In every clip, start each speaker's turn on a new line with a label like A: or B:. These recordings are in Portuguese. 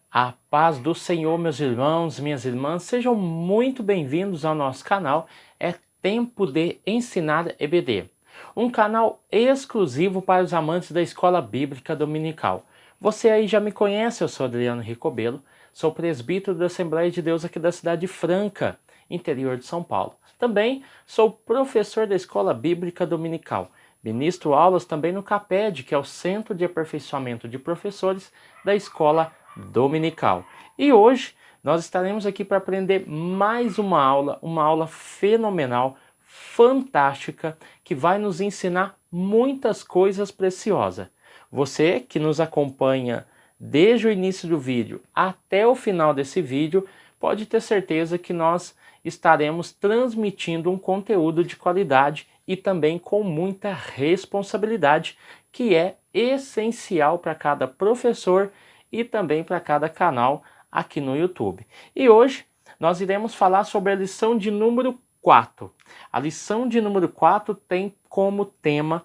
A: A paz do Senhor, meus irmãos, minhas irmãs, sejam muito bem-vindos ao nosso canal. É Tempo de Ensinar EBD, um canal exclusivo para os amantes da Escola Bíblica Dominical. Você aí já me conhece, eu sou Adriano Ricobelo, sou presbítero da Assembleia de Deus aqui da cidade Franca, interior de São Paulo. Também sou professor da Escola Bíblica Dominical. Ministro aulas também no CAPED, que é o Centro de Aperfeiçoamento de Professores da Escola Dominical. E hoje nós estaremos aqui para aprender mais uma aula fenomenal, fantástica, que vai nos ensinar muitas coisas preciosas. Você que nos acompanha desde o início do vídeo até o final desse vídeo, pode ter certeza que nós estaremos transmitindo um conteúdo de qualidade e também com muita responsabilidade, que é essencial para cada professor e também para cada canal aqui no YouTube. E hoje nós iremos falar sobre a lição de número 4. A lição de número 4 tem como tema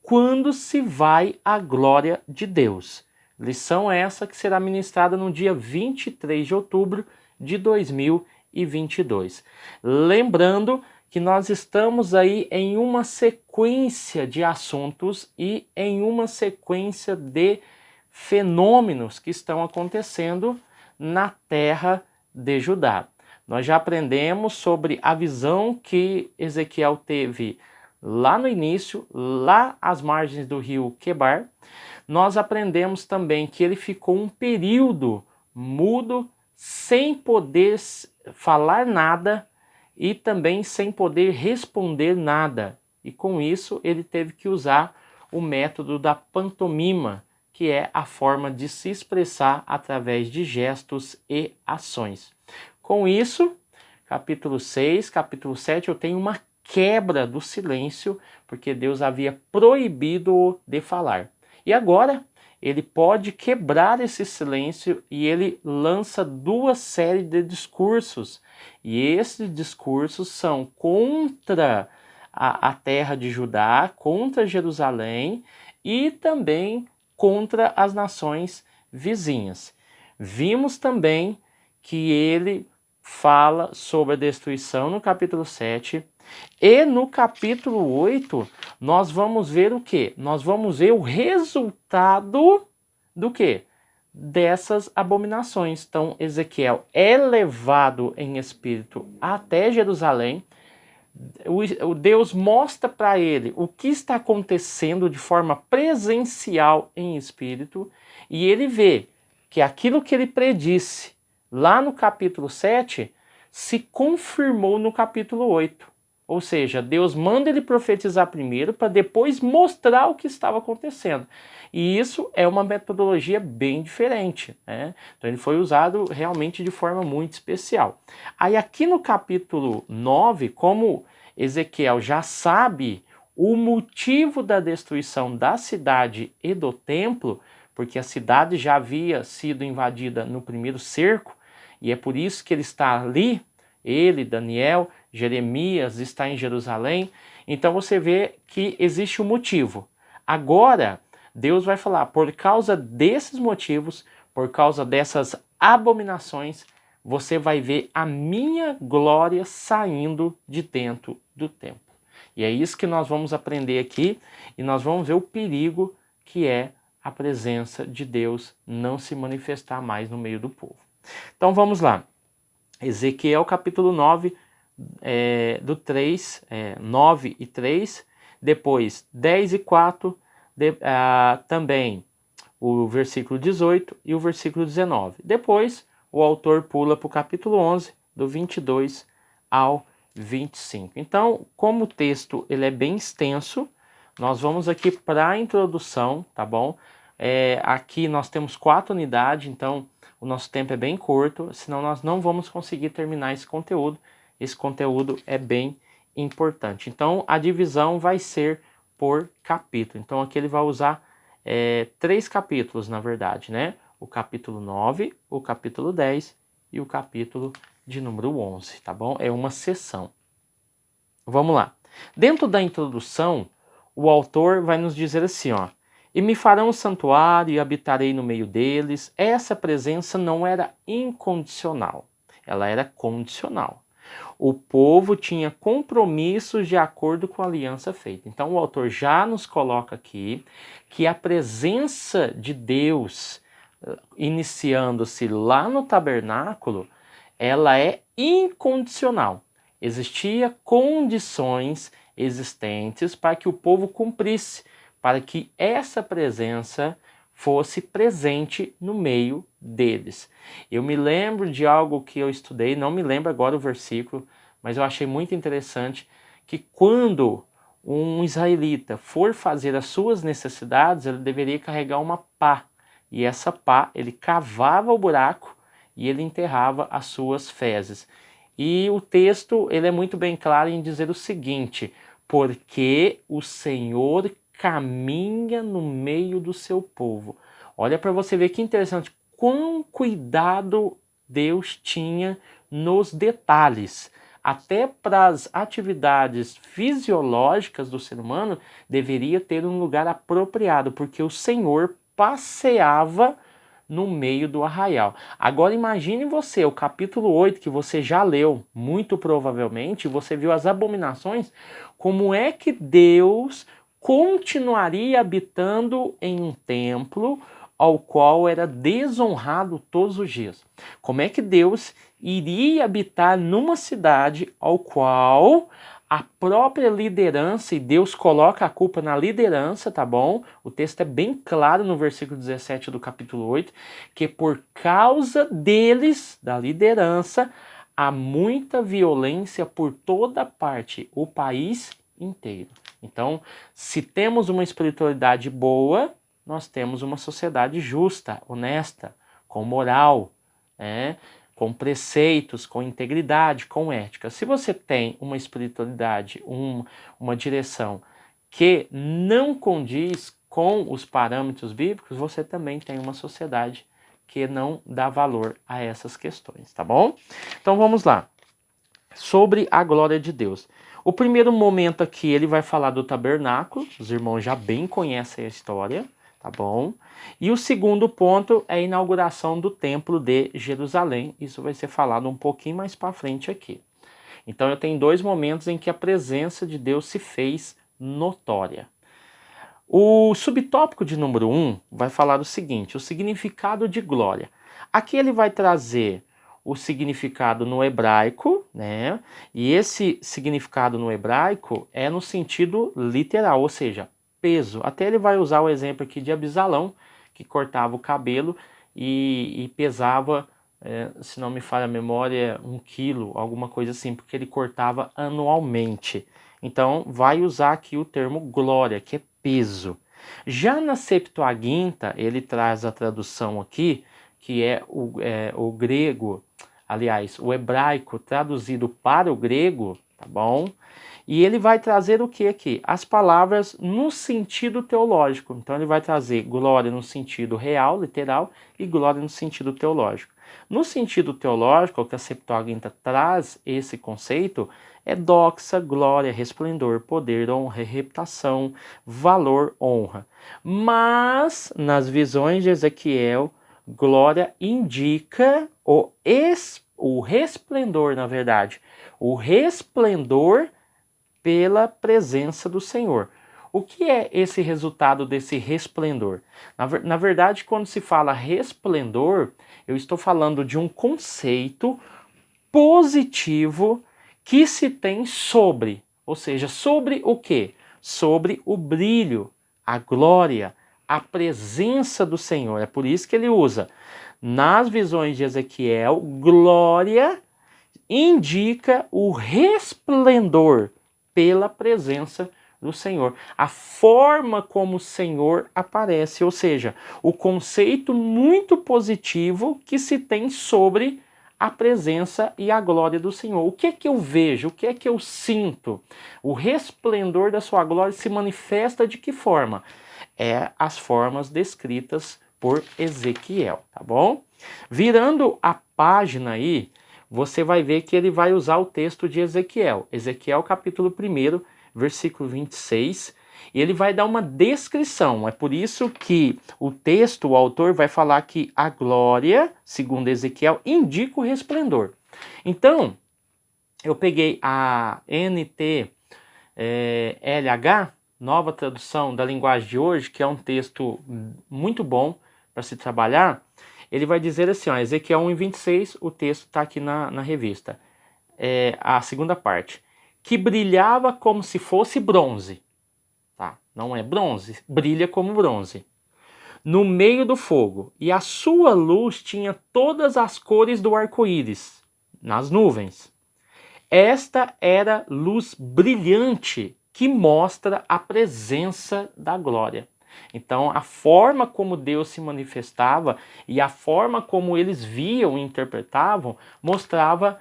A: Quando se vai a glória de Deus. Lição essa que será ministrada no dia 23 de outubro de 2022. Lembrando que nós estamos aí em uma sequência de assuntos e em uma sequência de fenômenos que estão acontecendo na terra de Judá. Nós já aprendemos sobre a visão que Ezequiel teve lá no início, lá às margens do rio Quebar. Nós aprendemos também que ele ficou um período mudo, sem poder falar nada e também sem poder responder nada. E com isso ele teve que usar o método da pantomima, que é a forma de se expressar através de gestos e ações. Com isso, capítulo 6, capítulo 7, eu tenho uma quebra do silêncio, porque Deus havia proibido de falar. E agora, ele pode quebrar esse silêncio e ele lança duas séries de discursos. E esses discursos são contra a terra de Judá, contra Jerusalém e também contra as nações vizinhas. Vimos também que ele fala sobre a destruição no capítulo 7 e no capítulo 8 nós vamos ver o quê? Nós vamos ver o resultado do quê? Dessas abominações. Então Ezequiel é levado em espírito até Jerusalém. O Deus mostra para ele o que está acontecendo de forma presencial em espírito, e ele vê que aquilo que ele predisse lá no capítulo 7 se confirmou no capítulo 8. Ou seja, Deus manda ele profetizar primeiro para depois mostrar o que estava acontecendo. E isso é uma metodologia bem diferente, né? Então ele foi usado realmente de forma muito especial. Aí aqui no capítulo 9, como Ezequiel já sabe o motivo da destruição da cidade e do templo, porque a cidade já havia sido invadida no primeiro cerco, e é por isso que ele está ali, ele, Daniel, Jeremias está em Jerusalém. Então você vê que existe um motivo. Agora, Deus vai falar, por causa desses motivos, por causa dessas abominações, você vai ver a minha glória saindo de dentro do templo. E é isso que nós vamos aprender aqui, e nós vamos ver o perigo que é a presença de Deus não se manifestar mais no meio do povo. Então vamos lá. Ezequiel capítulo 9, do 3, 9 e 3, depois 10 e 4, também o versículo 18 e o versículo 19. Depois o autor pula para o capítulo 11, do 22 ao 25. Então, como o texto ele é bem extenso, nós vamos aqui para a introdução, tá bom? Aqui nós temos 4 unidades, então o nosso tempo é bem curto, senão nós não vamos conseguir terminar esse conteúdo. Esse conteúdo é bem importante. Então, a divisão vai ser por capítulo. Então, aqui ele vai usar 3 capítulos, na verdade, né? O capítulo 9, o capítulo 10 e o capítulo de número 11, tá bom? É uma seção. Vamos lá. Dentro da introdução, o autor vai nos dizer assim, ó. E me farão um santuário e habitarei no meio deles. Essa presença não era incondicional, ela era condicional. O povo tinha compromissos de acordo com a aliança feita. Então o autor já nos coloca aqui que a presença de Deus, iniciando-se lá no tabernáculo, ela é incondicional. Existia condições existentes para que o povo cumprisse, para que essa presença fosse presente no meio deles. Eu me lembro de algo que eu estudei, não me lembro agora o versículo, mas eu achei muito interessante que quando um israelita for fazer as suas necessidades, ele deveria carregar uma pá. E essa pá, ele cavava o buraco e ele enterrava as suas fezes. E o texto, ele é muito bem claro em dizer o seguinte: porque o Senhor caminha no meio do seu povo. Olha para você ver que interessante, quão cuidado Deus tinha nos detalhes. Até para as atividades fisiológicas do ser humano, deveria ter um lugar apropriado, porque o Senhor passeava no meio do arraial. Agora imagine você, o capítulo 8, que você já leu, muito provavelmente, você viu as abominações, como é que Deus continuaria habitando em um templo ao qual era desonrado todos os dias? Como é que Deus iria habitar numa cidade ao qual a própria liderança, e Deus coloca a culpa na liderança, tá bom? O texto é bem claro no versículo 17 do capítulo 8, que por causa deles, da liderança, há muita violência por toda parte, o país inteiro. Então, se temos uma espiritualidade boa, nós temos uma sociedade justa, honesta, com moral, com preceitos, com integridade, com ética. Se você tem uma espiritualidade, uma direção que não condiz com os parâmetros bíblicos, você também tem uma sociedade que não dá valor a essas questões, tá bom? Então vamos lá. Sobre a glória de Deus. O primeiro momento aqui, ele vai falar do tabernáculo, os irmãos já bem conhecem a história, tá bom? E o segundo ponto é a inauguração do Templo de Jerusalém. Isso vai ser falado um pouquinho mais para frente aqui. Então eu tenho dois momentos em que a presença de Deus se fez notória. O subtópico de número 1 vai falar o seguinte: o significado de glória. Aqui ele vai trazer o significado no hebraico, né? E esse significado no hebraico é no sentido literal, ou seja, peso. Até ele vai usar o exemplo aqui de Abisalão, que cortava o cabelo e pesava, se não me falha a memória, 1 quilo, alguma coisa assim, porque ele cortava anualmente. Então, vai usar aqui o termo glória, que é peso. Já na Septuaginta, ele traz a tradução aqui, que é o grego, aliás, o hebraico traduzido para o grego, tá bom? E ele vai trazer o que aqui? As palavras no sentido teológico. Então ele vai trazer glória no sentido real, literal, e glória no sentido teológico. No sentido teológico, que a Septuaginta traz esse conceito, é doxa, glória, resplendor, poder, honra, reputação, valor, honra. Mas, nas visões de Ezequiel, glória indica o resplendor, na verdade. O resplendor pela presença do Senhor. O que é esse resultado desse resplendor? Na verdade, quando se fala resplendor, eu estou falando de um conceito positivo que se tem sobre, ou seja, sobre o quê? Sobre o brilho, a glória, a presença do Senhor. É por isso que ele usa, nas visões de Ezequiel, glória indica o resplendor pela presença do Senhor. A forma como o Senhor aparece, ou seja, o conceito muito positivo que se tem sobre a presença e a glória do Senhor. O que é que eu vejo? O que é que eu sinto? O resplendor da sua glória se manifesta de que forma? É as formas descritas por Ezequiel, tá bom? Virando a página aí, você vai ver que ele vai usar o texto de Ezequiel. Ezequiel capítulo 1, versículo 26. E ele vai dar uma descrição. É por isso que o texto, o autor, vai falar que a glória, segundo Ezequiel, indica o resplendor. Então, eu peguei a NTLH, nova tradução da linguagem de hoje, que é um texto muito bom para se trabalhar. Ele vai dizer assim, ó, Ezequiel 1:26, o texto está aqui na revista. A segunda parte. Que brilhava como se fosse bronze. Tá? Não é bronze, brilha como bronze. No meio do fogo. E a sua luz tinha todas as cores do arco-íris, nas nuvens. Esta era luz brilhante que mostra a presença da glória. Então, a forma como Deus se manifestava e a forma como eles viam e interpretavam mostrava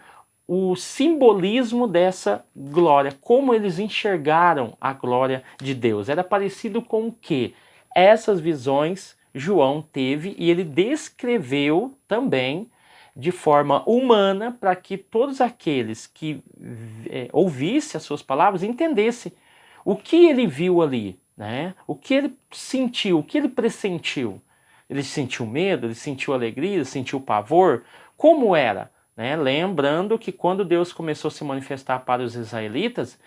A: o simbolismo dessa glória, como eles enxergaram a glória de Deus. Era parecido com o que essas visões João teve e ele descreveu também de forma humana para que todos aqueles que ouvissem as suas palavras entendessem o que ele viu ali, né? O que ele sentiu, o que ele pressentiu. Ele sentiu medo, ele sentiu alegria, ele sentiu pavor. Como era? Né? Lembrando que quando Deus começou a se manifestar para os israelitas,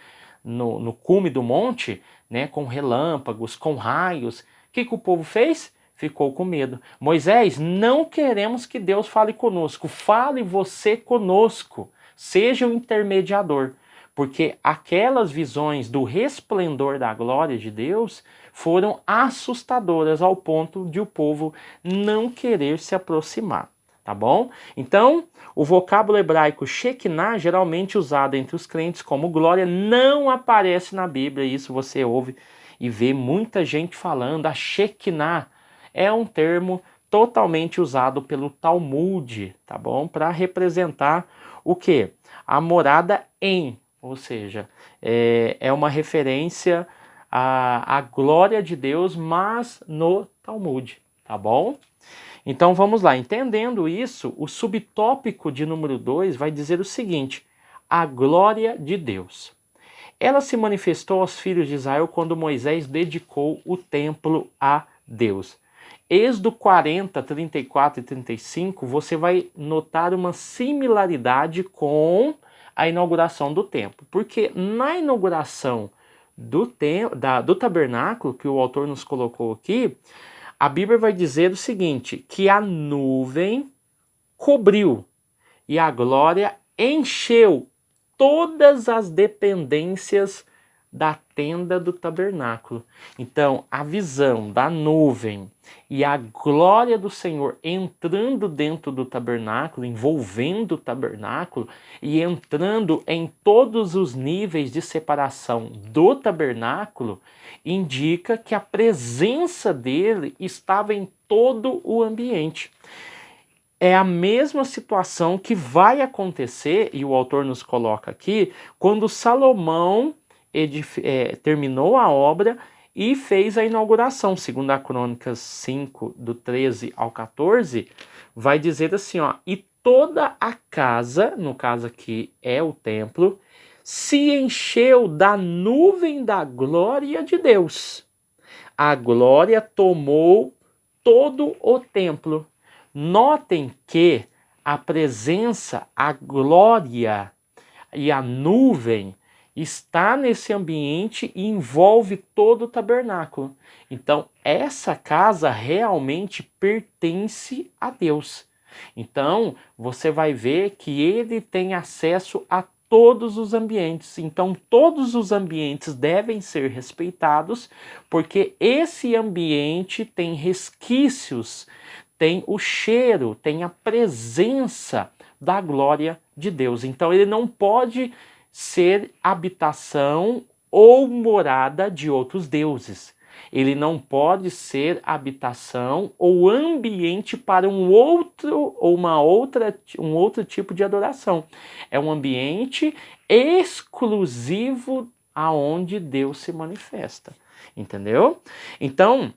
A: no cume do monte, né, com relâmpagos, com raios, o que o povo fez? Ficou com medo. Moisés, não queremos que Deus fale conosco. Fale você conosco. Seja o intermediador. Porque aquelas visões do resplendor da glória de Deus foram assustadoras ao ponto de o povo não querer se aproximar. Tá bom? Então, o vocábulo hebraico Shekinah, geralmente usado entre os crentes como glória, não aparece na Bíblia. Isso você ouve e vê muita gente falando. A Shekinah é um termo totalmente usado pelo Talmud, tá bom? Para representar o quê? A morada em, ou seja, é uma referência à glória de Deus, mas no Talmud, tá bom? Então vamos lá, entendendo isso, o subtópico de número 2 vai dizer o seguinte: a glória de Deus. Ela se manifestou aos filhos de Israel quando Moisés dedicou o templo a Deus. Êxodo 40, 34 e 35, você vai notar uma similaridade com a inauguração do templo. Porque na inauguração do tabernáculo, que o autor nos colocou aqui, a Bíblia vai dizer o seguinte, que a nuvem cobriu e a glória encheu todas as dependências da tenda do tabernáculo. Então, a visão da nuvem e a glória do Senhor entrando dentro do tabernáculo, envolvendo o tabernáculo e entrando em todos os níveis de separação do tabernáculo, indica que a presença dele estava em todo o ambiente. É a mesma situação que vai acontecer, e o autor nos coloca aqui, quando Salomão terminou a obra e fez a inauguração. Segundo a Crônicas 5, do 13 ao 14, vai dizer assim, ó, e toda a casa, no caso aqui é o templo, se encheu da nuvem da glória de Deus. A glória tomou todo o templo. Notem que a presença, a glória e a nuvem está nesse ambiente e envolve todo o tabernáculo. Então, essa casa realmente pertence a Deus. Então, você vai ver que ele tem acesso a todos os ambientes. Então, todos os ambientes devem ser respeitados, porque esse ambiente tem resquícios, tem o cheiro, tem a presença da glória de Deus. Então, ele não pode ser habitação ou morada de outros deuses. Ele não pode ser habitação ou ambiente para um outro tipo de adoração. É um ambiente exclusivo aonde Deus se manifesta. Entendeu? Então,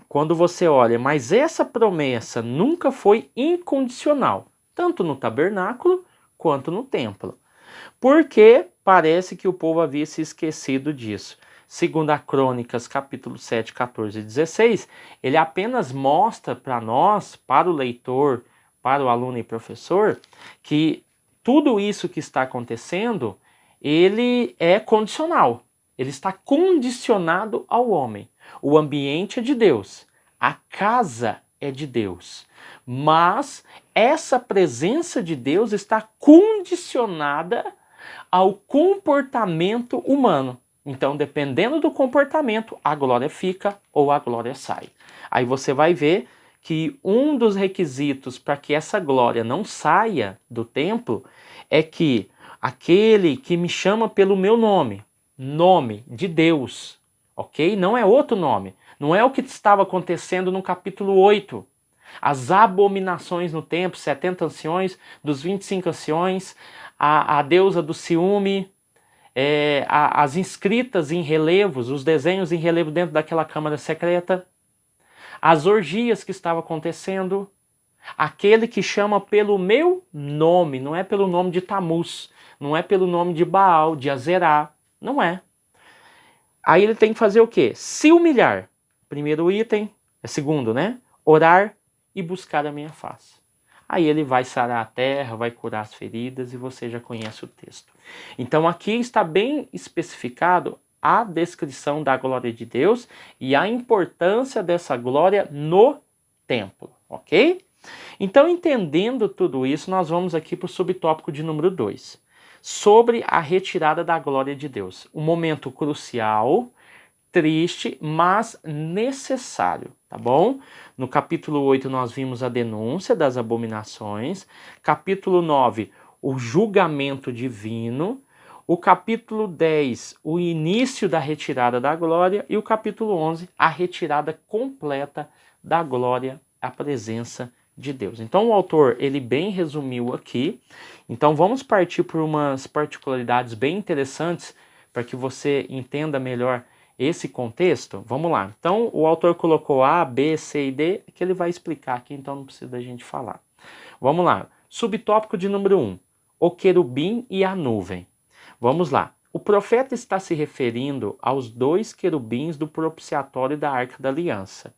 A: quando você olha, mas essa promessa nunca foi incondicional, tanto no tabernáculo quanto no templo. Porque parece que o povo havia se esquecido disso. segundo a Crônicas, capítulo 7, 14 e 16, ele apenas mostra para nós, para o leitor, para o aluno e professor, que tudo isso que está acontecendo, ele é condicional. Ele está condicionado ao homem. O ambiente é de Deus, a casa é de Deus, mas essa presença de Deus está condicionada ao comportamento humano. Então, dependendo do comportamento, a glória fica ou a glória sai. Aí você vai ver que um dos requisitos para que essa glória não saia do templo é que aquele que me chama pelo meu nome, nome de Deus, ok? Não é outro nome. Não é o que estava acontecendo no capítulo 8. As abominações no templo, 70 anciões, dos 25 anciões, a deusa do ciúme, as inscritas em relevos, os desenhos em relevo dentro daquela câmara secreta, as orgias que estavam acontecendo, aquele que chama pelo meu nome, não é pelo nome de Tamuz, não é pelo nome de Baal, de Azerá, não é. Aí ele tem que fazer o quê? Se humilhar. Primeiro item, segundo, né? Orar e buscar a minha face. Aí ele vai sarar a terra, vai curar as feridas e você já conhece o texto. Então aqui está bem especificado a descrição da glória de Deus e a importância dessa glória no templo, ok? Então, entendendo tudo isso, nós vamos aqui para o subtópico de número 2, sobre a retirada da glória de Deus. Um momento crucial, triste, mas necessário, tá bom? No capítulo 8 nós vimos a denúncia das abominações, capítulo 9, o julgamento divino, o capítulo 10, o início da retirada da glória e o capítulo 11, a retirada completa da glória, a presença de Deus. Então o autor, ele bem resumiu aqui. Então vamos partir por umas particularidades bem interessantes para que você entenda melhor esse contexto. Vamos lá. Então o autor colocou A, B, C e D, que ele vai explicar aqui, então não precisa da gente falar. Vamos lá. Subtópico de número 1, o querubim e a nuvem. Vamos lá. O profeta está se referindo aos 2 querubins do propiciatório da Arca da Aliança.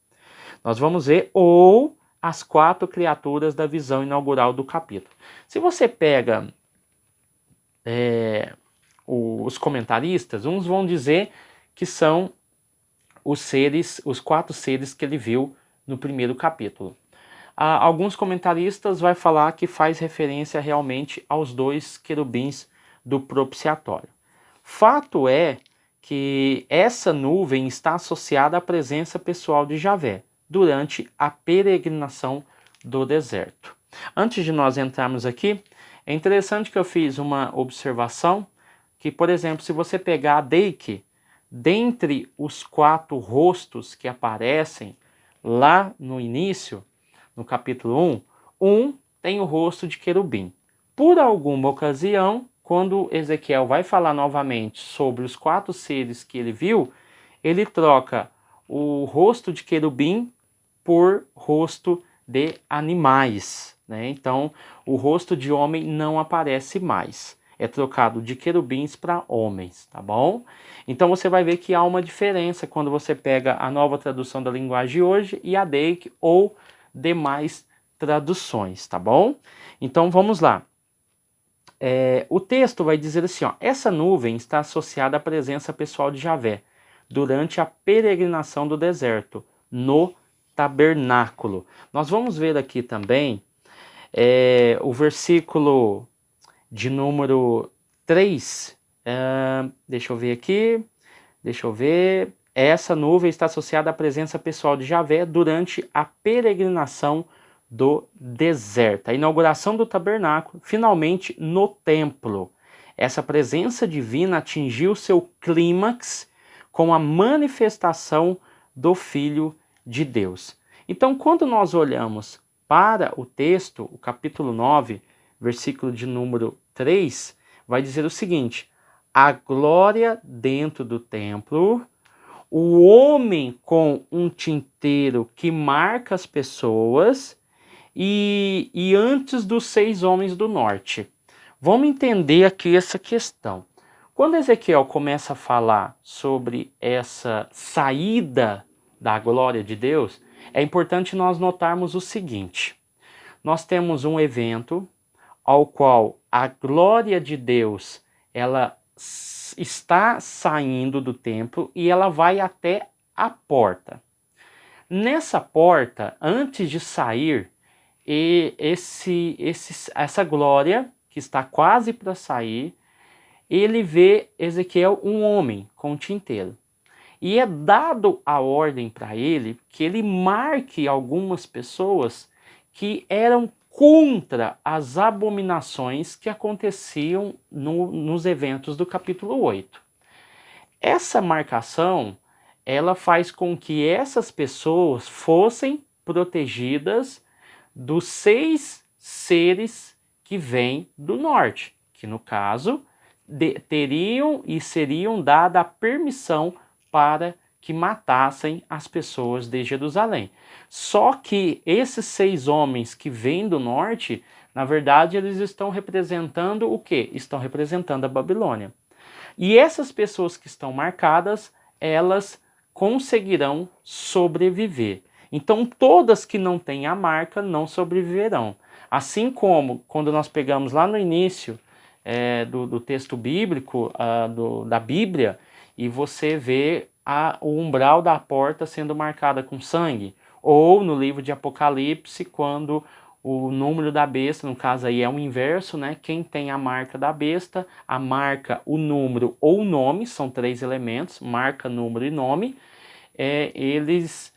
A: Nós vamos ver ou as 4 criaturas da visão inaugural do capítulo. Se você pega os comentaristas, uns vão dizer que são os 4 seres que ele viu no primeiro capítulo. Alguns comentaristas vão falar que faz referência realmente aos 2 querubins do propiciatório. Fato é que essa nuvem está associada à presença pessoal de Javé durante a peregrinação do deserto. Antes de nós entrarmos aqui, é interessante que eu fiz uma observação que, por exemplo, se você pegar a Deike, dentre os 4 rostos que aparecem lá no início, no capítulo 1 tem o rosto de querubim. Por alguma ocasião, quando Ezequiel vai falar novamente sobre os 4 seres que ele viu, ele troca o rosto de querubim por rosto de animais, né? Então, o rosto de homem não aparece mais. É trocado de querubins para homens, tá bom? Então, você vai ver que há uma diferença quando você pega a Nova Tradução da Linguagem de Hoje e a Deike ou demais traduções, tá bom? Então, vamos lá. O texto vai dizer assim, ó, essa nuvem está associada à presença pessoal de Javé durante a peregrinação do deserto, no tabernáculo. Nós vamos ver aqui também o versículo de número 3. Deixa eu ver aqui. Essa nuvem está associada à presença pessoal de Javé durante a peregrinação do deserto. A inauguração do tabernáculo, finalmente no templo. Essa presença divina atingiu seu clímax com a manifestação do Filho de Deus. Então, quando nós olhamos para o texto, o capítulo 9, versículo de número 3, vai dizer o seguinte: a glória dentro do templo, o homem com um tinteiro que marca as pessoas e antes dos 6 homens do norte. Vamos entender aqui essa questão. Quando Ezequiel começa a falar sobre essa saída da glória de Deus, é importante nós notarmos o seguinte: nós temos um evento ao qual a glória de Deus ela está saindo do templo e ela vai até a porta. Nessa porta, antes de sair, essa glória que está quase para sair, ele vê Ezequiel um homem com um tinteiro. E é dado a ordem para ele que ele marque algumas pessoas que eram contra as abominações que aconteciam nos eventos do capítulo 8. Essa marcação, ela faz com que essas pessoas fossem protegidas dos 6 seres que vêm do norte, que no caso teriam e seriam dada a permissão para que matassem as pessoas de Jerusalém. Só que esses 6 homens que vêm do norte, na verdade, eles estão representando o quê? Estão representando a Babilônia. E essas pessoas que estão marcadas, elas conseguirão sobreviver. Então, todas que não têm a marca não sobreviverão. Assim como, quando nós pegamos lá no início do texto bíblico, da Bíblia, e você vê o umbral da porta sendo marcada com sangue. Ou no livro de Apocalipse, quando o número da besta, no caso aí é o inverso, né? Quem tem a marca da besta, a marca, o número ou o nome, são 3 elementos, marca, número e nome, eles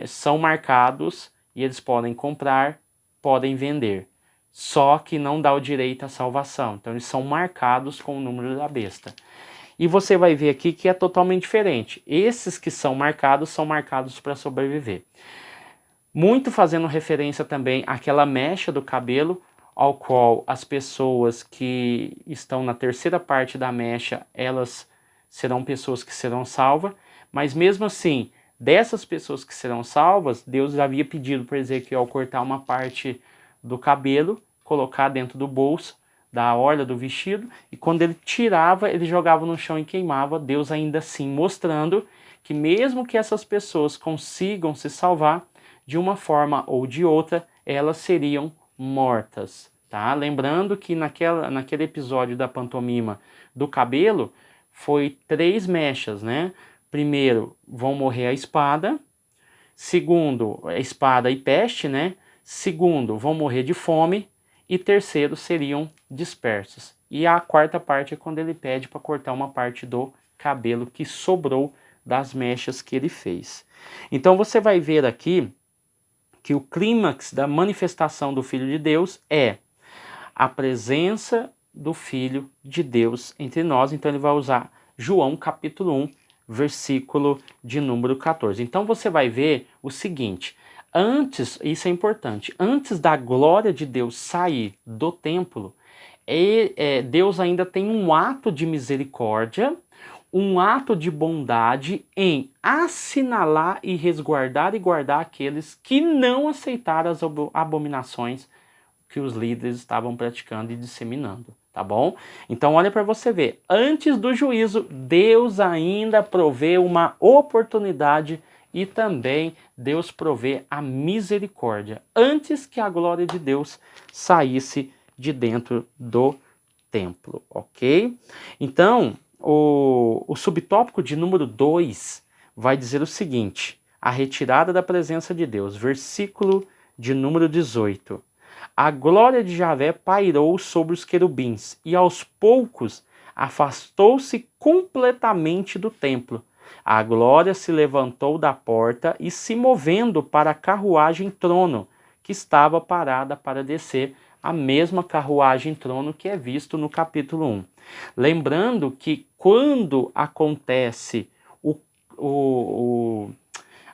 A: são marcados e eles podem comprar, podem vender. Só que não dá o direito à salvação. Então eles são marcados com o número da besta. E você vai ver aqui que é totalmente diferente. Esses que são marcados para sobreviver. Muito fazendo referência também àquela mecha do cabelo, ao qual as pessoas que estão na terceira parte da mecha, elas serão pessoas que serão salvas. Mas mesmo assim, dessas pessoas que serão salvas, Deus havia pedido para Ezequiel cortar uma parte do cabelo, colocar dentro do bolso, da orla do vestido, e quando ele tirava, ele jogava no chão e queimava, Deus ainda assim mostrando que mesmo que essas pessoas consigam se salvar, de uma forma ou de outra, elas seriam mortas, tá? Lembrando que naquele episódio da pantomima do cabelo, foi 3 mechas, né? Primeiro, vão morrer a espada. Segundo, espada e peste, né? Segundo, vão morrer de fome. E terceiro, seriam dispersos. E a quarta parte é quando ele pede para cortar uma parte do cabelo que sobrou das mechas que ele fez. Então você vai ver aqui que o clímax da manifestação do Filho de Deus é a presença do Filho de Deus entre nós. Então ele vai usar João capítulo 1, versículo de número 14. Então você vai ver o seguinte: antes, isso é importante, antes da glória de Deus sair do templo, Deus ainda tem um ato de misericórdia, um ato de bondade em assinalar e resguardar e guardar aqueles que não aceitaram as abominações que os líderes estavam praticando e disseminando, tá bom? Então olha para você ver, antes do juízo, Deus ainda provê uma oportunidade e também Deus provê a misericórdia, antes que a glória de Deus saísse de dentro do templo, ok? Então, o subtópico de número 2 vai dizer o seguinte: a retirada da presença de Deus, versículo de número 18. A glória de Javé pairou sobre os querubins e aos poucos afastou-se completamente do templo. A glória se levantou da porta e se movendo para a carruagem trono, que estava parada para descer, a mesma carruagem trono que é visto no capítulo 1. Lembrando que quando acontece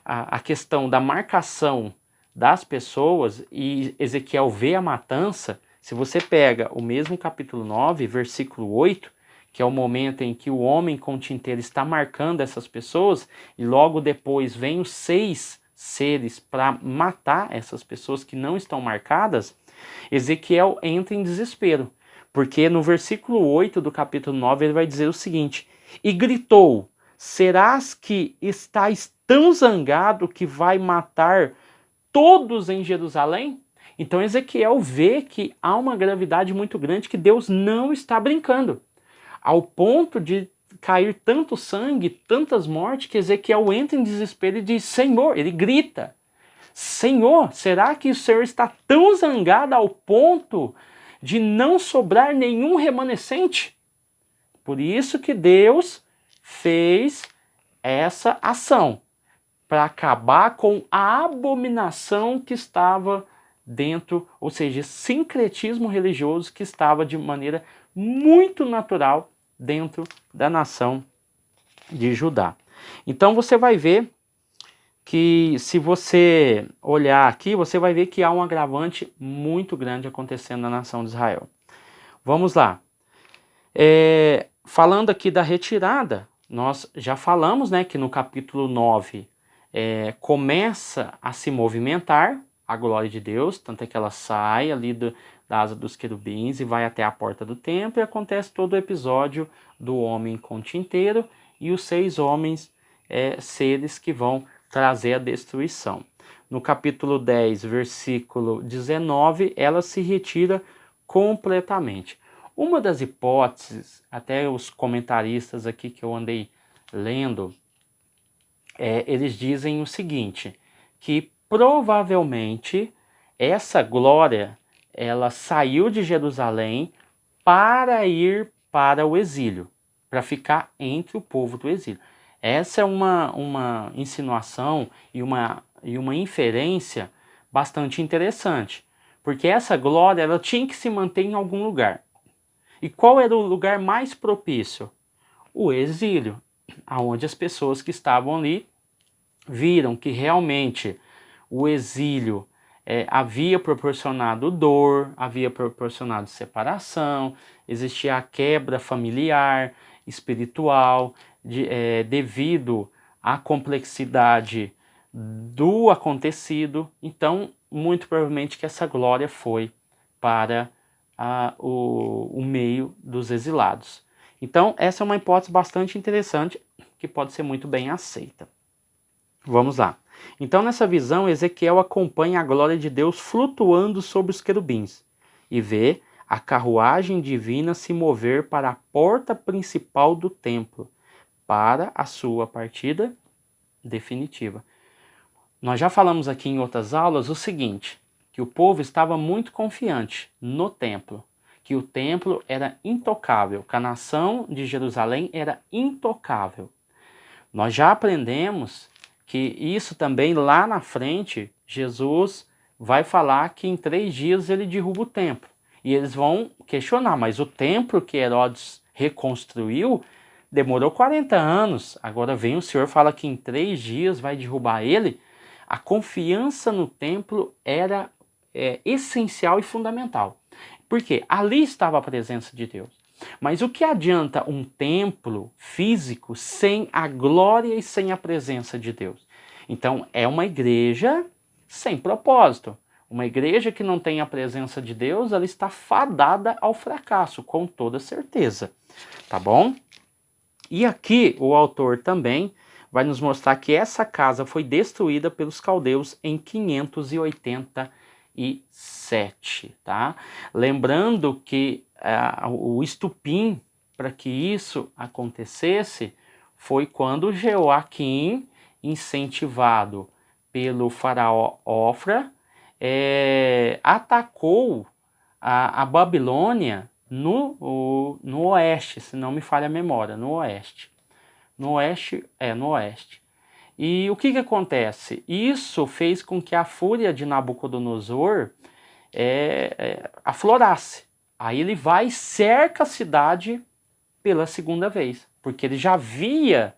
A: a questão da marcação das pessoas e Ezequiel vê a matança, se você pega o mesmo capítulo 9, versículo 8, que é o momento em que o homem com tinteiro está marcando essas pessoas, e logo depois vem os 6 seres para matar essas pessoas que não estão marcadas, Ezequiel entra em desespero, Porque no versículo 8 do capítulo 9 ele vai dizer o seguinte: e gritou: serás que estáis tão zangado que vai matar todos em Jerusalém? Então Ezequiel vê que há uma gravidade muito grande, que Deus não está brincando, ao ponto de cair tanto sangue, tantas mortes, que Ezequiel entra em desespero e diz: Senhor, ele grita, Senhor, será que o Senhor está tão zangado ao ponto de não sobrar nenhum remanescente? Por isso que Deus fez essa ação, para acabar com a abominação que estava dentro, ou seja, sincretismo religioso que estava de maneira muito natural dentro da nação de Judá. Então você vai ver que, se você olhar aqui, você vai ver que há um agravante muito grande acontecendo na nação de Israel. Vamos lá. Falando aqui da retirada, nós já falamos, né, que no capítulo 9 começa a se movimentar a glória de Deus, tanto é que ela sai ali da asa dos querubins e vai até a porta do templo, e acontece todo o episódio do homem com tinteiro e os 6 homens seres que vão trazer a destruição. No capítulo 10, versículo 19, ela se retira completamente. Uma das hipóteses, até os comentaristas aqui que eu andei lendo, eles dizem o seguinte, que provavelmente essa glória, ela saiu de Jerusalém para ir para o exílio, para ficar entre o povo do exílio. Essa é uma insinuação e uma inferência bastante interessante, porque essa glória, ela tinha que se manter em algum lugar. E qual era o lugar mais propício? O exílio, onde as pessoas que estavam ali viram que realmente o exílio havia proporcionado dor, havia proporcionado separação, existia a quebra familiar, espiritual, devido à complexidade do acontecido. Então, muito provavelmente que essa glória foi para o meio dos exilados. Então, essa é uma hipótese bastante interessante, que pode ser muito bem aceita. Vamos lá. Então, nessa visão, Ezequiel acompanha a glória de Deus flutuando sobre os querubins e vê a carruagem divina se mover para a porta principal do templo, para a sua partida definitiva. Nós já falamos aqui em outras aulas o seguinte, que o povo estava muito confiante no templo, que o templo era intocável, que a nação de Jerusalém era intocável. Nós já aprendemos que isso também lá na frente, Jesus vai falar que em 3 dias ele derruba o templo. E eles vão questionar, mas o templo que Herodes reconstruiu demorou 40 anos. Agora vem o Senhor e fala que em 3 dias vai derrubar ele. A confiança no templo era essencial e fundamental. Porque ali estava a presença de Deus. Mas o que adianta um templo físico sem a glória e sem a presença de Deus? Então é uma igreja sem propósito. Uma igreja que não tem a presença de Deus, ela está fadada ao fracasso, com toda certeza. Tá bom? E aqui o autor também vai nos mostrar que essa casa foi destruída pelos caldeus em 587, tá? Lembrando que o estupim para que isso acontecesse foi quando Jeoaquim, incentivado pelo faraó Ofra, atacou a Babilônia no oeste, se não me falha a memória, no oeste. No oeste. E o que acontece? Isso fez com que a fúria de Nabucodonosor aflorasse. Aí ele vai e cerca a cidade pela segunda vez, porque ele já havia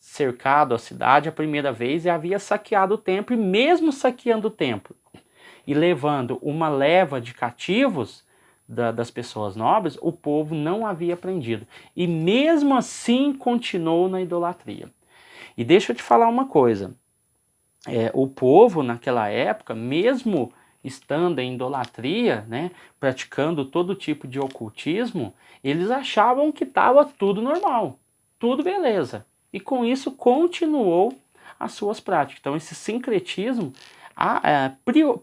A: cercado a cidade a primeira vez e havia saqueado o templo, e mesmo saqueando o templo e levando uma leva de cativos das pessoas nobres, o povo não havia aprendido. E mesmo assim continuou na idolatria. E deixa eu te falar uma coisa. O povo naquela época, mesmo estando em idolatria, né, praticando todo tipo de ocultismo, eles achavam que estava tudo normal, tudo beleza. E com isso continuou as suas práticas. Então esse sincretismo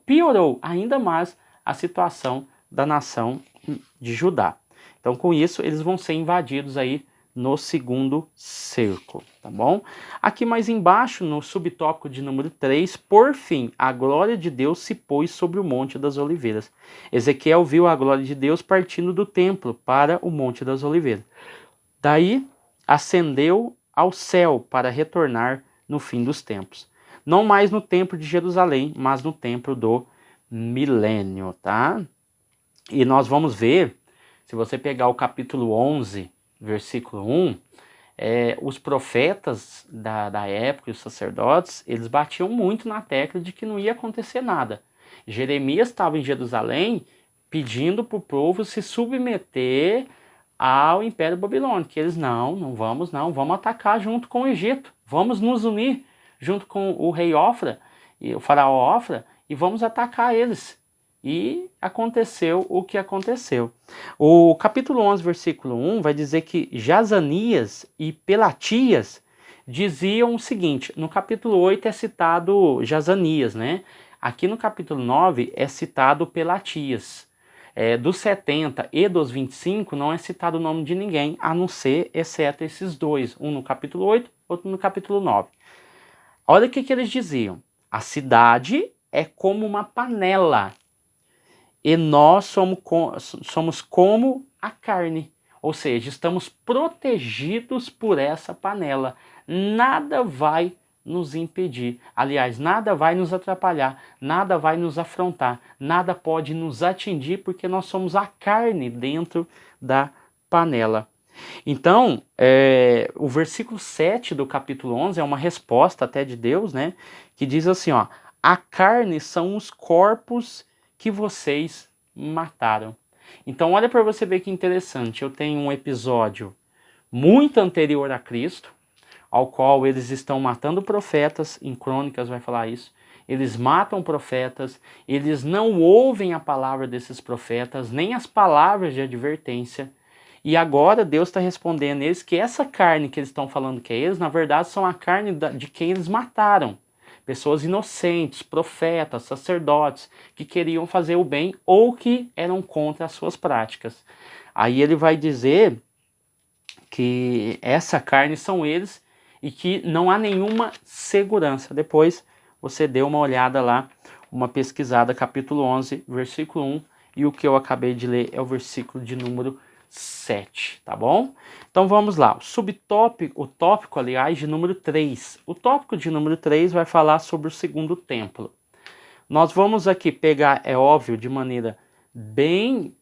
A: piorou ainda mais a situação da nação de Judá. Então com isso eles vão ser invadidos aí no segundo cerco, tá bom? Aqui mais embaixo, no subtópico de número 3, por fim, a glória de Deus se pôs sobre o Monte das Oliveiras. Ezequiel viu a glória de Deus partindo do templo para o Monte das Oliveiras. Daí, ascendeu ao céu para retornar no fim dos tempos. Não mais no templo de Jerusalém, mas no templo do milênio, tá? E nós vamos ver, se você pegar o capítulo 11, versículo 1, os profetas da época, os sacerdotes, eles batiam muito na tecla de que não ia acontecer nada. Jeremias estava em Jerusalém pedindo para o povo se submeter ao Império Babilônico, que eles não vamos atacar junto com o Egito, vamos nos unir junto com o rei Ofra, e o faraó Ofra, e vamos atacar eles. E aconteceu o que aconteceu. O capítulo 11, versículo 1 vai dizer que Jazanias e Pelatias diziam o seguinte. No capítulo 8 é citado Jazanias, né? Aqui no capítulo 9 é citado Pelatias. Dos 70 e dos 25 não é citado o nome de ninguém, a não ser, exceto esses dois. Um no capítulo 8, outro no capítulo 9. Olha o que eles diziam. A cidade é como uma panela, e nós somos como a carne, ou seja, estamos protegidos por essa panela. Nada vai nos impedir, aliás, nada vai nos atrapalhar, nada vai nos afrontar, nada pode nos atingir, porque nós somos a carne dentro da panela. Então, o versículo 7 do capítulo 11 é uma resposta até de Deus, né, que diz assim, ó, a carne são os corpos que vocês mataram. Então olha para você ver que interessante, eu tenho um episódio muito anterior a Cristo, ao qual eles estão matando profetas, em Crônicas vai falar isso, eles matam profetas, eles não ouvem a palavra desses profetas, nem as palavras de advertência, e agora Deus está respondendo a eles que essa carne que eles estão falando que é eles, na verdade são a carne de quem eles mataram. Pessoas inocentes, profetas, sacerdotes, que queriam fazer o bem ou que eram contra as suas práticas. Aí ele vai dizer que essa carne são eles e que não há nenhuma segurança. Depois você dê uma olhada lá, uma pesquisada, capítulo 11, versículo 1, e o que eu acabei de ler é o versículo de número 7, tá bom? Então vamos lá, o tópico, aliás, de número 3. O tópico de número 3 vai falar sobre o segundo templo. Nós vamos aqui pegar, é óbvio, de maneira bem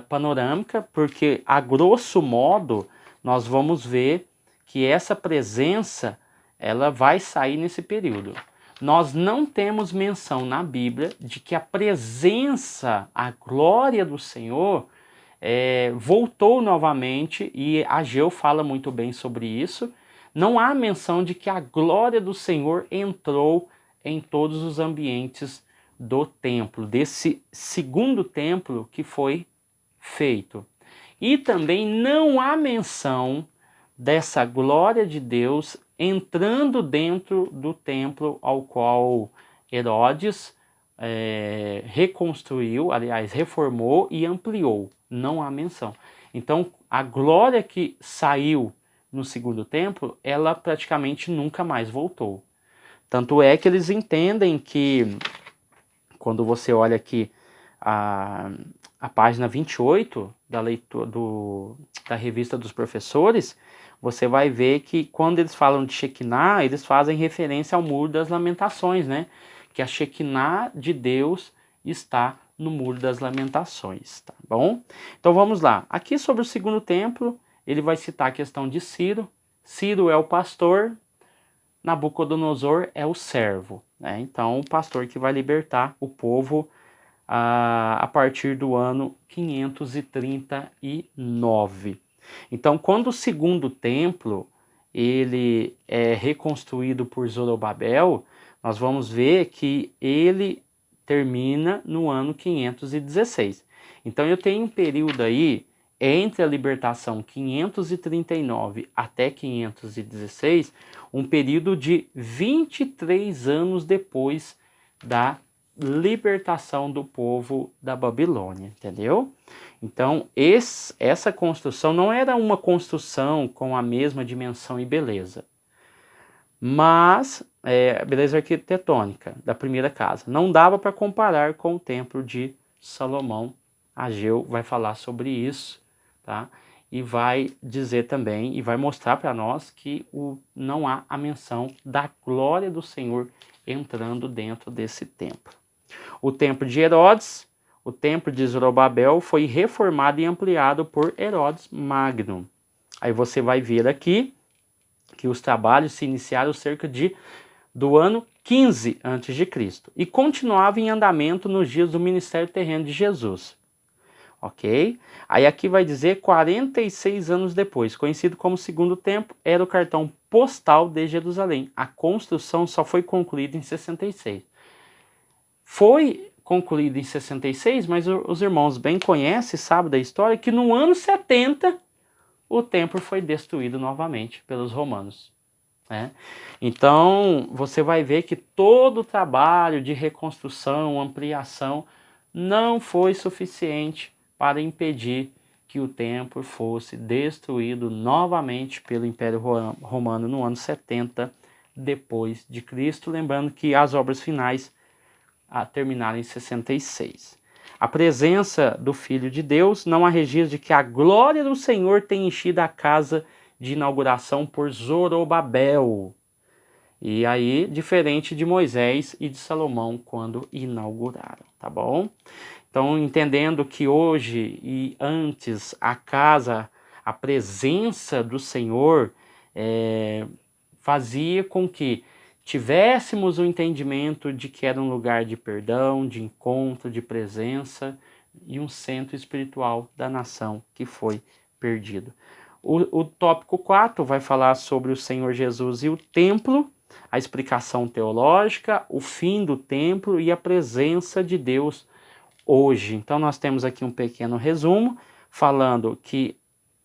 A: panorâmica, porque a grosso modo nós vamos ver que essa presença ela vai sair nesse período. Nós não temos menção na Bíblia de que a presença, a glória do Senhor voltou novamente, e Ageu fala muito bem sobre isso. Não há menção de que a glória do Senhor entrou em todos os ambientes do templo, desse segundo templo que foi feito. E também não há menção dessa glória de Deus entrando dentro do templo ao qual Herodes reconstruiu, aliás, reformou e ampliou. Não há menção. Então, a glória que saiu no segundo templo, ela praticamente nunca mais voltou. Tanto é que eles entendem que, quando você olha aqui a página 28 da leitura da revista dos professores, você vai ver que quando eles falam de Shekinah, eles fazem referência ao Muro das Lamentações, né? Que a Shekinah de Deus está no Muro das Lamentações, tá bom? Então vamos lá. Aqui sobre o segundo templo, ele vai citar a questão de Ciro. Ciro é o pastor, Nabucodonosor é o servo, né? Então o pastor que vai libertar o povo a partir do ano 539. Então quando o segundo templo ele é reconstruído por Zorobabel, nós vamos ver que ele termina no ano 516. Então eu tenho um período aí entre a libertação 539 até 516, um período de 23 anos depois da libertação do povo da Babilônia, entendeu? Então, essa construção não era uma construção com a mesma dimensão e beleza, mas beleza arquitetônica da primeira casa. Não dava para comparar com o templo de Salomão. Ageu vai falar sobre isso, tá? E vai dizer também, e vai mostrar para nós que não há a menção da glória do Senhor entrando dentro desse templo. O templo de Herodes, o templo de Zorobabel, foi reformado e ampliado por Herodes Magno. Aí você vai ver aqui que os trabalhos se iniciaram cerca do ano 15 a.C. e continuavam em andamento nos dias do ministério terreno de Jesus. Ok? Aí aqui vai dizer 46 anos depois, conhecido como Segundo Templo, era o cartão postal de Jerusalém. A construção só foi concluída em 66. Foi concluído em 66, mas os irmãos bem conhecem, sabem da história, que no ano 70 o templo foi destruído novamente pelos romanos. Né? Então você vai ver que todo o trabalho de reconstrução, ampliação, não foi suficiente para impedir que o templo fosse destruído novamente pelo Império Romano no ano 70 depois de Cristo, lembrando que as obras finais terminaram em 66. A presença do Filho de Deus, não há registro de que a glória do Senhor tenha enchido a casa de inauguração por Zorobabel. E aí, diferente de Moisés e de Salomão quando inauguraram, tá bom? Então, entendendo que hoje e antes a presença do Senhor fazia com que tivéssemos o entendimento de que era um lugar de perdão, de encontro, de presença e um centro espiritual da nação que foi perdido. O tópico 4 vai falar sobre o Senhor Jesus e o templo, a explicação teológica, o fim do templo e a presença de Deus hoje. Então nós temos aqui um pequeno resumo falando que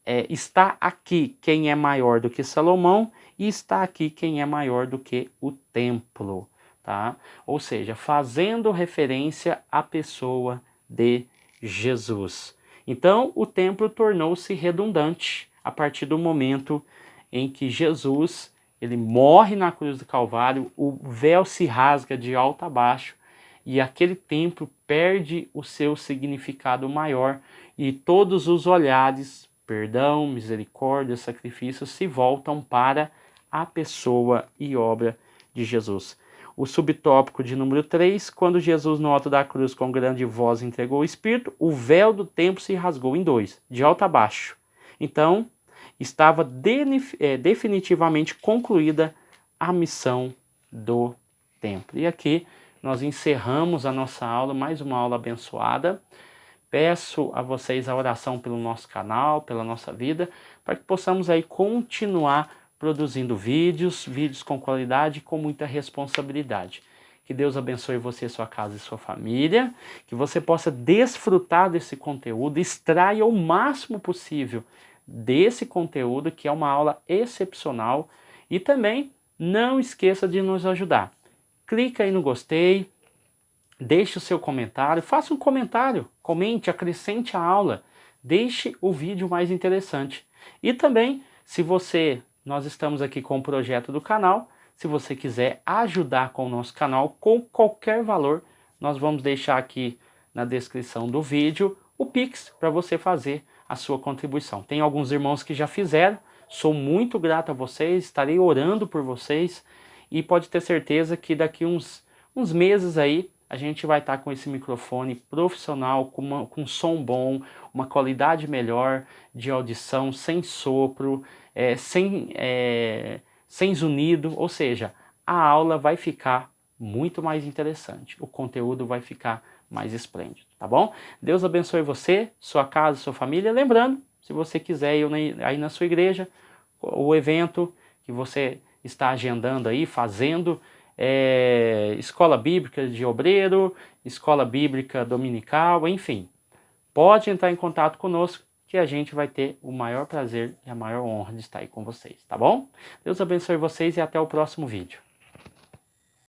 A: está aqui quem é maior do que Salomão e está aqui quem é maior do que o templo, tá? Ou seja, fazendo referência à pessoa de Jesus. Então, o templo tornou-se redundante a partir do momento em que Jesus, ele morre na cruz do Calvário, o véu se rasga de alto a baixo e aquele templo perde o seu significado maior e todos os olhares, perdão, misericórdia, sacrifício, se voltam para a pessoa e obra de Jesus. O subtópico de número 3, quando Jesus no alto da cruz com grande voz entregou o Espírito, o véu do templo se rasgou em dois, de alto a baixo. Então, estava definitivamente concluída a missão do templo. E aqui nós encerramos a nossa aula, mais uma aula abençoada. Peço a vocês a oração pelo nosso canal, pela nossa vida, para que possamos aí continuar produzindo vídeos com qualidade e com muita responsabilidade. Que Deus abençoe você, sua casa e sua família, que você possa desfrutar desse conteúdo, extraia o máximo possível desse conteúdo, que é uma aula excepcional, e também não esqueça de nos ajudar. Clica aí no gostei, deixe o seu comentário, faça um comentário, comente, acrescente a aula, deixe o vídeo mais interessante. E também, nós estamos aqui com o projeto do canal, se você quiser ajudar com o nosso canal, com qualquer valor, nós vamos deixar aqui na descrição do vídeo o Pix para você fazer a sua contribuição. Tem alguns irmãos que já fizeram, sou muito grato a vocês, estarei orando por vocês e pode ter certeza que daqui uns meses aí a gente vai estar com esse microfone profissional, com som bom, uma qualidade melhor de audição, sem sopro, sem zunido, ou seja, a aula vai ficar muito mais interessante, o conteúdo vai ficar mais esplêndido, tá bom? Deus abençoe você, sua casa, sua família. Lembrando, se você quiser ir aí na sua igreja, o evento que você está agendando aí, fazendo escola bíblica de obreiro, escola bíblica dominical, enfim. Pode entrar em contato conosco que a gente vai ter o maior prazer e a maior honra de estar aí com vocês, tá bom? Deus abençoe vocês e até o próximo vídeo.